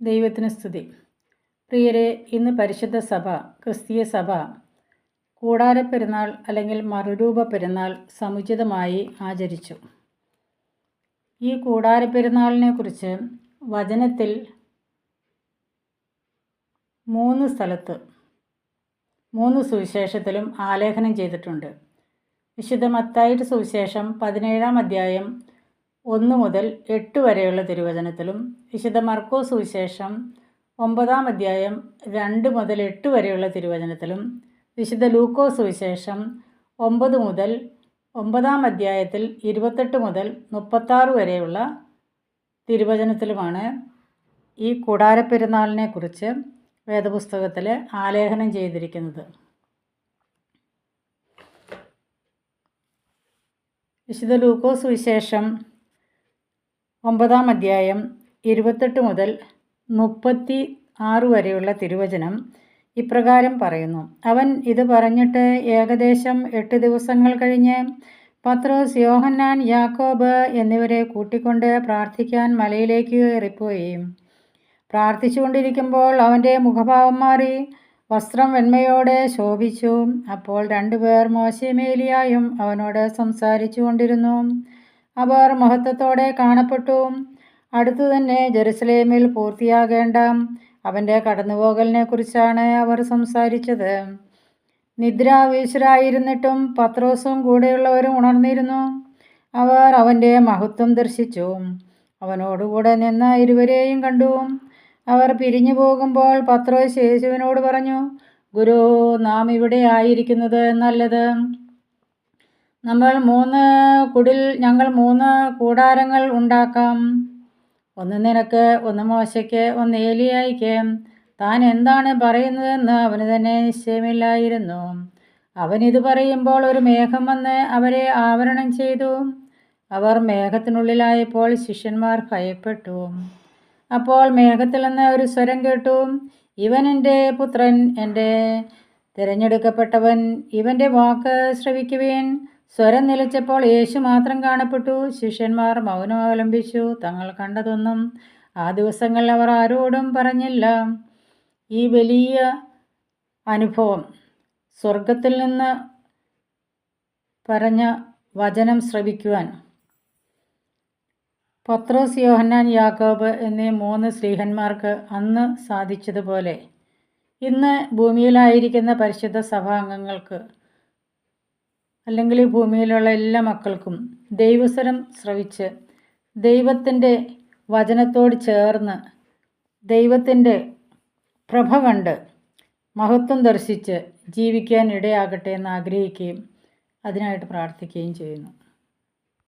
ദൈവത്തിന് സ്തുതി. പ്രിയരെ, ഇന്ന് പരിശുദ്ധ സഭ, ക്രിസ്തീയ സഭ കൂടാരപ്പെരുന്നാൾ അല്ലെങ്കിൽ മറുരൂപ പെരുന്നാൾ സമുചിതമായി ആചരിച്ചു. ഈ കൂടാരപ്പെരുന്നാളിനെ കുറിച്ച് വചനത്തിൽ 3 സ്ഥലത്ത് 3 സുവിശേഷത്തിലും ആലേഖനം ചെയ്തിട്ടുണ്ട്. വിശുദ്ധ മത്തായിയുടെ സുവിശേഷം 17-ാം അധ്യായം 1 മുതൽ 8 വരെയുള്ള തിരുവചനത്തിലും, വിശുദ്ധ മർക്കോസ് സുവിശേഷം 9-ാം അധ്യായം 2 മുതൽ 8 വരെയുള്ള തിരുവചനത്തിലും, വിശുദ്ധ ലൂക്കോസ് സുവിശേഷം 9 മുതൽ 9-ാം അധ്യായത്തിൽ 28 മുതൽ 36 വരെയുള്ള തിരുവചനത്തിലുമാണ് ഈ കൂടാരപ്പെരുന്നാളിനെ കുറിച്ച് വേദപുസ്തകത്തിൽ ആലേഖനം ചെയ്തിരിക്കുന്നത്. വിശുദ്ധ ലൂക്കോസ് സുവിശേഷം 9-ാം അധ്യായം 28 മുതൽ 36 വരെയുള്ള തിരുവചനം ഇപ്രകാരം പറയുന്നു. അവൻ ഇത് പറഞ്ഞിട്ട് ഏകദേശം 8 ദിവസങ്ങൾ കഴിഞ്ഞ് പത്രോസ്, യോഹന്നാൻ, യാക്കോബ് എന്നിവരെ കൂട്ടിക്കൊണ്ട് പ്രാർത്ഥിക്കാൻ മലയിലേക്ക് കയറിപ്പോയി. പ്രാർത്ഥിച്ചുകൊണ്ടിരിക്കുമ്പോൾ അവൻ്റെ മുഖഭാവം മാറി, വസ്ത്രം വെണ്മയോടെ ശോഭിച്ചു. അപ്പോൾ 2 പേർ മോശെയും ഏലിയായും അവനോട് സംസാരിച്ചു കൊണ്ടിരുന്നു. അവർ മഹത്വത്തോടെ കാണപ്പെട്ടു. അടുത്തു തന്നെ ജെറുസലേമിൽ പൂർത്തിയാകേണ്ട അവൻ്റെ കടന്നുപോകലിനെ കുറിച്ചാണ് അവർ സംസാരിച്ചത്. നിദ്രാവീശരായിരുന്നിട്ടും പത്രോസും കൂടെയുള്ളവരും ഉണർന്നിരുന്നു. അവർ അവൻ്റെ മഹത്വം ദർശിച്ചു. അവനോടുകൂടെ നിന്ന ഇരുവരെയും കണ്ടു. അവർ പിരിഞ്ഞു പോകുമ്പോൾ പത്രോസ് യേശുവിനോട് പറഞ്ഞു, ഗുരു, നാം ഇവിടെ ആയിരിക്കുന്നത് നല്ലത്. ഞങ്ങൾ 3 കൂടാരങ്ങൾ ഉണ്ടാക്കാം. ഒന്ന് നിനക്ക്, ഒന്ന് മോശയ്ക്ക്, ഒന്ന് ഏലിയായിക്ക്. താൻ എന്താണ് പറയുന്നതെന്ന് അവന് തന്നെ നിശ്ചയമില്ലായിരുന്നു. അവൻ ഇത് പറയുമ്പോൾ ഒരു മേഘം വന്ന് അവരെ ആവരണം ചെയ്തു. അവർ മേഘത്തിനുള്ളിലായപ്പോൾ ശിഷ്യന്മാർ ഭയപ്പെട്ടു. അപ്പോൾ മേഘത്തിൽ നിന്ന് ഒരു സ്വരം കേട്ടു, ഇവൻ എൻ്റെ പുത്രൻ, എൻ്റെ തിരഞ്ഞെടുക്കപ്പെട്ടവൻ, ഇവൻ്റെ വാക്ക് ശ്രവിക്കുവിൻ. സ്വരം നിലച്ചപ്പോൾ യേശു മാത്രം കാണപ്പെട്ടു. ശിഷ്യന്മാർ മൗനം അവലംബിച്ചു. തങ്ങൾ കണ്ടതൊന്നും ആ ദിവസങ്ങളിൽ അവർ ആരോടും പറഞ്ഞില്ല. ഈ വലിയ അനുഭവം സ്വർഗത്തിൽ നിന്ന് പറഞ്ഞ വചനം ശ്രവിക്കുവാൻ പത്രോസ്, യോഹന്നാൻ, യാക്കോബ് എന്നീ 3 സ്ലീഹന്മാർക്ക് അന്ന് സാധിച്ചതുപോലെ ഇന്ന് ഭൂമിയിലായിരിക്കുന്ന പരിശുദ്ധ സഭാംഗങ്ങൾക്ക്, അല്ലെങ്കിൽ ഈ ഭൂമിയിലുള്ള എല്ലാ മക്കൾക്കും ദൈവസ്വരം ശ്രവിച്ച് ദൈവത്തിൻ്റെ വചനത്തോട് ചേർന്ന് ദൈവത്തിൻ്റെ പ്രഭ കണ്ട് മഹത്വം ദർശിച്ച് ജീവിക്കാൻ ഇടയാകട്ടെ എന്ന് ആഗ്രഹിക്കുകയും അതിനായിട്ട് പ്രാർത്ഥിക്കുകയും ചെയ്യുന്നു.